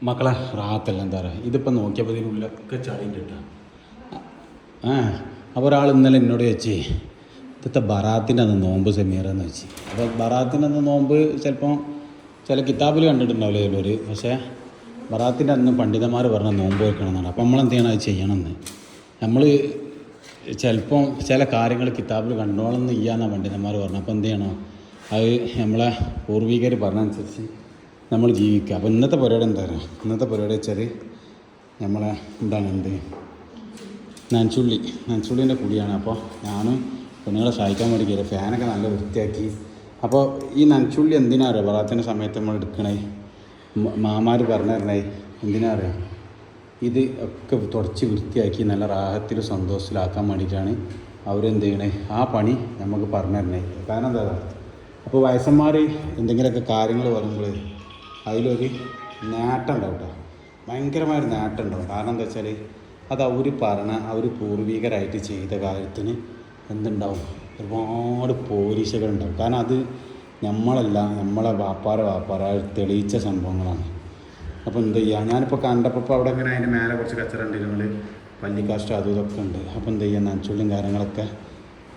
മക്കളെ റാത്തല്ല എന്താ പറയുക, ഇതിപ്പോൾ നോക്കിയപ്പോൾ ഇതിനുള്ളിലൊക്കെ ചളിയുണ്ട് കേട്ടോ. അപ്പോൾ ഒരാൾ ഇന്നലെ എന്നോട് ചോദിച്ചേ ഇന്നത്തെ ബറാത്തിൻ്റെ അന്ന് നോമ്പ് സെമീറെന്ന് വെച്ച്. അപ്പോൾ ബറാത്തിൻ്റെ അന്ന് നോമ്പ് ചിലപ്പം ചില കിതാബിൽ കണ്ടിട്ടുണ്ടാവില്ല ചിലർ, പക്ഷേ ബറാത്തിൻ്റെ അന്ന് പണ്ഡിതന്മാർ പറഞ്ഞ നോമ്പ് വെക്കണമെന്നാണ്. അപ്പോൾ നമ്മളെന്ത് ചെയ്യണം, അത് ചെയ്യണമെന്ന്. നമ്മൾ ചിലപ്പം ചില കാര്യങ്ങൾ കിതാബിൽ കണ്ടോളെന്ന് ഇല്ലാന്നാണ് പണ്ഡിതന്മാർ പറഞ്ഞത്. അപ്പോൾ എന്ത് ചെയ്യണം, അത് നമ്മളെ പൂർവികർ പറഞ്ഞനുസരിച്ച് നമ്മൾ ജീവിക്കുക. അപ്പോൾ ഇന്നത്തെ പരിപാടി എന്താ പറയുക, ഇന്നത്തെ പരിപാടി വെച്ചാൽ നമ്മളെ എന്താണ് നനച്ചുള്ളിൻ്റെ കുടിയാണ്. അപ്പോൾ ഞാനും പെണ്ണുങ്ങളെ സഹായിക്കാൻ വേണ്ടി കയറി ഫാനൊക്കെ നല്ല വൃത്തിയാക്കി. അപ്പോൾ ഈ നനച്ചുള്ളി എന്തിനാ അറിയാം, ബറാത്തിൻ്റെ സമയത്ത് നമ്മൾ എടുക്കണേ, മാമാർ പറഞ്ഞു തരണേ എന്തിനാ അറിയാം, ഇത് ഒക്കെ തുടച്ച് വൃത്തിയാക്കി നല്ല റാഹത്തിൽ സന്തോഷത്തിലാക്കാൻ വേണ്ടിയിട്ടാണ് അവരെന്ത് ചെയ്യണേ, ആ പണി നമുക്ക് പറഞ്ഞു തരണേ. കാരണം എന്താ, അപ്പോൾ വയസ്സന്മാർ എന്തെങ്കിലുമൊക്കെ കാര്യങ്ങൾ പറയുമ്പോൾ അതിലൊരു നേട്ടം ഉണ്ടാവും കേട്ടോ, ഭയങ്കരമായൊരു നേട്ടം ഉണ്ടാവും. കാരണം എന്താ വെച്ചാൽ അത് അവർ പൂർവികരായിട്ട് ചെയ്ത കാര്യത്തിന് എന്തുണ്ടാവും, ഒരുപാട് പോലീസുകളുണ്ടാവും. കാരണം അത് നമ്മളെ വാപ്പാര തെളിയിച്ച സംഭവങ്ങളാണ്. അപ്പോൾ എന്ത് ചെയ്യുക, ഞാനിപ്പോൾ കണ്ടപ്പോൾ അവിടെ ഇങ്ങനെ അതിൻ്റെ മേലെ കുറച്ച് കച്ചറുണ്ടെങ്കിൽ പല്ലിക്കാസ്റ്റ് അതും ഇതൊക്കെ ഉണ്ട്. അപ്പോൾ എന്ത് ചെയ്യുക, നനച്ചുള്ളിയും കാര്യങ്ങളൊക്കെ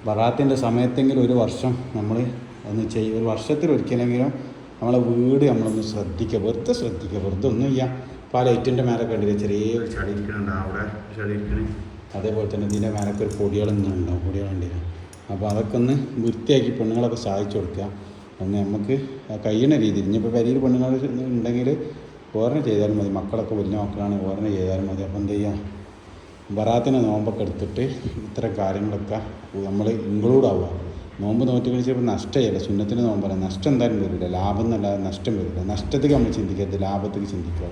ബറാത്തിൻ്റെ സമയത്തെങ്കിലും ഒരു വർഷം നമ്മൾ ഒന്ന് ചെയ്യും, ഒരു വർഷത്തിൽ ഒരിക്കലെങ്കിലും നമ്മളെ വീട് നമ്മളൊന്ന് ശ്രദ്ധിക്കുക, വെറുതെ ഒന്നും ചെയ്യാം. ഇപ്പോൾ ആ ലൈറ്റിൻ്റെ മേലെ കണ്ടില്ല ചെറിയൊരു ചളി ഇരിക്കണുണ്ട്, അവിടെ ചളി ഇരിക്കണേ. അതേപോലെ തന്നെ ഇതിൻ്റെ മേലൊക്കെ ഒരു പൊടികളൊന്നും ഉണ്ടാവും, പൊടികളുണ്ടില്ല. അപ്പോൾ അതൊക്കെ ഒന്ന് വൃത്തിയാക്കി പെണ്ണുങ്ങളൊക്കെ സഹായിച്ചു കൊടുക്കുക. ഒന്ന് നമുക്ക് കഴിയുന്ന രീതിയിൽ. ഇനിയിപ്പോൾ പെരിയിൽ പെണ്ണുങ്ങൾ ഉണ്ടെങ്കിൽ ഓരോ ചെയ്താലും മതി, മക്കളൊക്കെ വലിയ മക്കളാണ്, ഓരോ ചെയ്താലും മതി. അപ്പോൾ എന്ത് ചെയ്യുക, ബറാത്തിൻ്റെ നോമ്പൊക്കെ എടുത്തിട്ട് ഇത്തരം കാര്യങ്ങളൊക്കെ നമ്മൾ ഇൻക്ലൂഡ് ആവുക. നോമ്പ് നോറ്റി കഴിച്ചപ്പോൾ നഷ്ടമല്ല, സുന്നത്തിൻ്റെ നോമ്പല്ല, നഷ്ടം എന്തായാലും വരില്ല, ലാഭം എന്നല്ലാതെ നഷ്ടം വരില്ല. നഷ്ടത്തേക്ക് നമ്മൾ ചിന്തിക്കരുത്, ലാഭത്തേക്ക് ചിന്തിക്കുക.